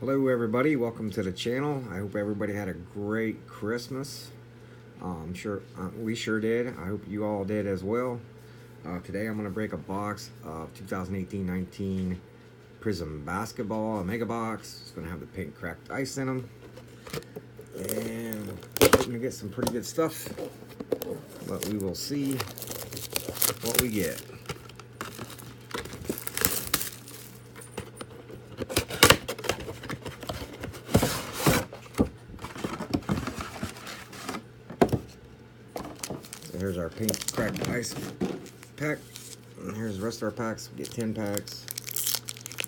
Hello everybody, welcome to the channel. I hope everybody had a great Christmas. I'm sure we sure did. I hope you all did as well. Today I'm going to break a box of 2018-19 Prizm basketball, a mega box. It's going to have the pink cracked ice in them. And we're going to get some pretty good stuff, but we will see what we get. Here's our pink cracked ice pack. And here's the rest of our packs. We get 10 packs.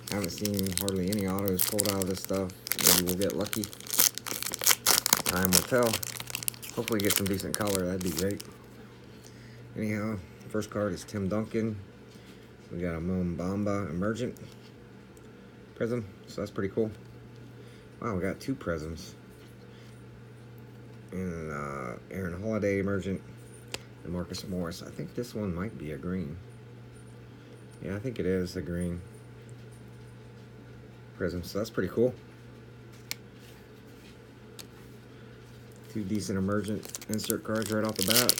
Haven't seen hardly any autos pulled out of this stuff. Maybe we'll get lucky. Time will tell. Hopefully get some decent color. That'd be great. Anyhow, first card is Tim Duncan. We got a Bamba Emergent Prizm. So that's pretty cool. Wow, we got two Prizms. And Aaron Holiday Emergent. And Marcus Morris. I think this one might be a green. Yeah, I think it is a green Prizm, so that's pretty cool. Two decent emergent insert cards right off the bat.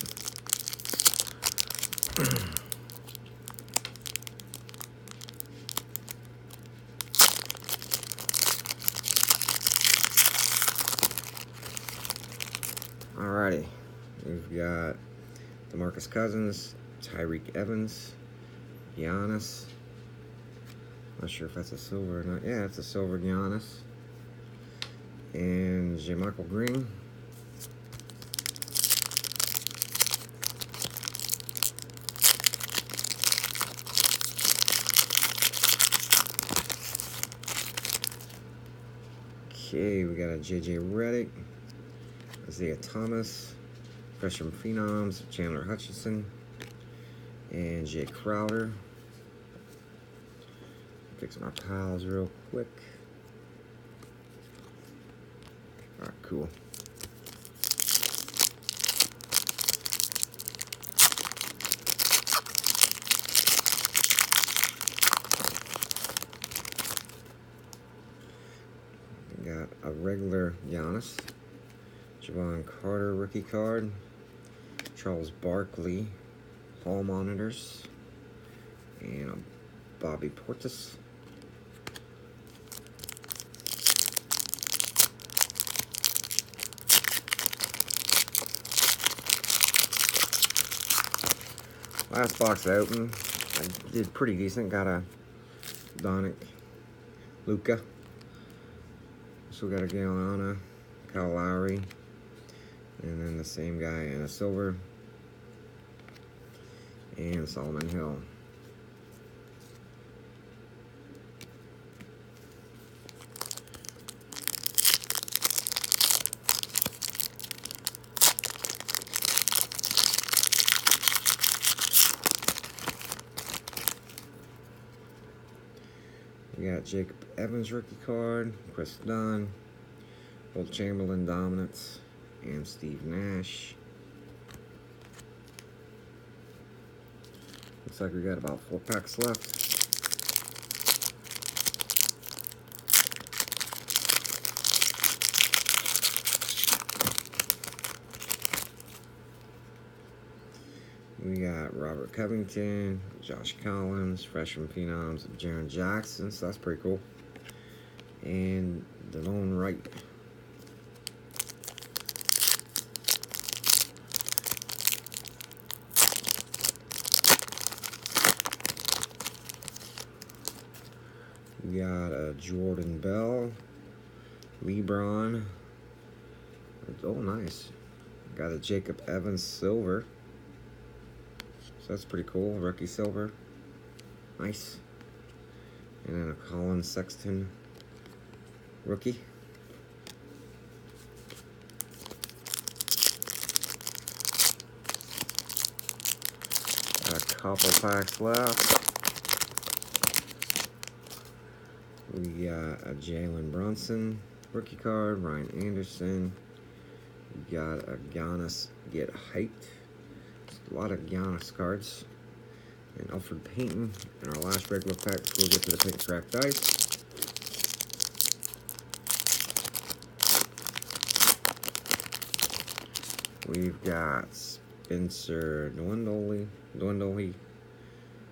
Alrighty, we've got DeMarcus Cousins, Tyreek Evans, Giannis. Not sure if that's a silver or not. Yeah, it's a silver Giannis. And JaMychal Green. Okay, we got a JJ Redick, Isaiah Thomas, Freshman Phenoms, Chandler Hutchinson, and Jay Crowder. Fixing our piles real quick. Alright, cool. We got a regular Giannis, Javon Carter rookie card, Charles Barkley Hall monitors, and a Bobby Portis. Last box I opened, I did pretty decent. Got a Donick, Luka. So we got a Galana, Kyle Lowry, and then the same guy in a silver, and Solomon Hill. We got Jacob Evans rookie card, Chris Dunn, Will Chamberlain Dominance, and Steve Nash. Looks like we got about 4 packs left. We got Robert Covington, Josh Collins, Freshman Phenoms, Jaren Jackson, so that's pretty cool. And Delon Wright. We got a Jordan Bell, LeBron. Oh, nice. Got a Jacob Evans silver. So that's pretty cool. Rookie silver. Nice. And then a Colin Sexton rookie. Got a couple packs left. We got a Jalen Brunson rookie card. Ryan Anderson. We got a Giannis Get Hyped. A lot of Giannis cards. And Alfred Payton in our last regular pack before we get to the pink cracked ice. We've got Spencer Dwindley,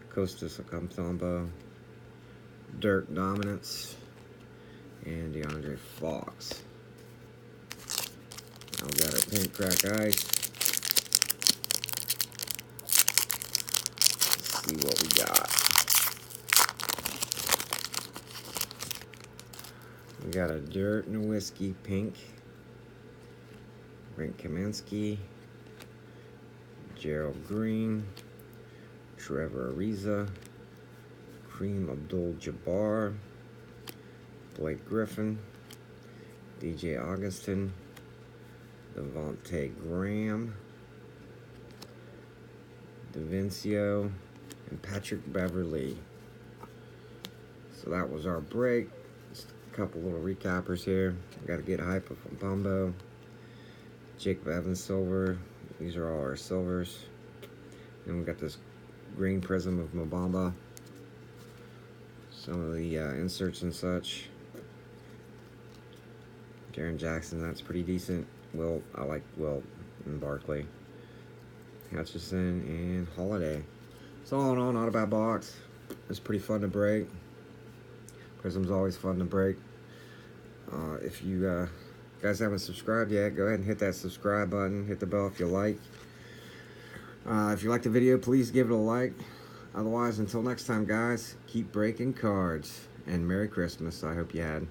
Costas Acamthamba, Dirk Dominance, and DeAndre Fox. Now we got our Pink Crack Ice. Let's see what we got. We got a Dirt Nowitzki Pink, Brent Kaminsky, Gerald Green, Trevor Ariza, Kareem Abdul-Jabbar, Blake Griffin, DJ Augustin, Devontae Graham, DaVincio, and Patrick Beverley. So that was our break. Just a couple little recappers here. Got to get hype from Pombo. Jacob Evans silver. These are all our silvers. And we got this green prism of Mobamba. Some of the inserts and such. Jaren Jackson, that's pretty decent. I like Will and Barkley. Hutchison and Holiday. So all in all, not a bad box. It's pretty fun to break. Prism's always fun to break. If you guys haven't subscribed yet, go ahead and hit that subscribe button. Hit the bell if you like. If you like the video, please give it a like. Otherwise, until next time, guys, keep breaking cards. And Merry Christmas. I hope you had.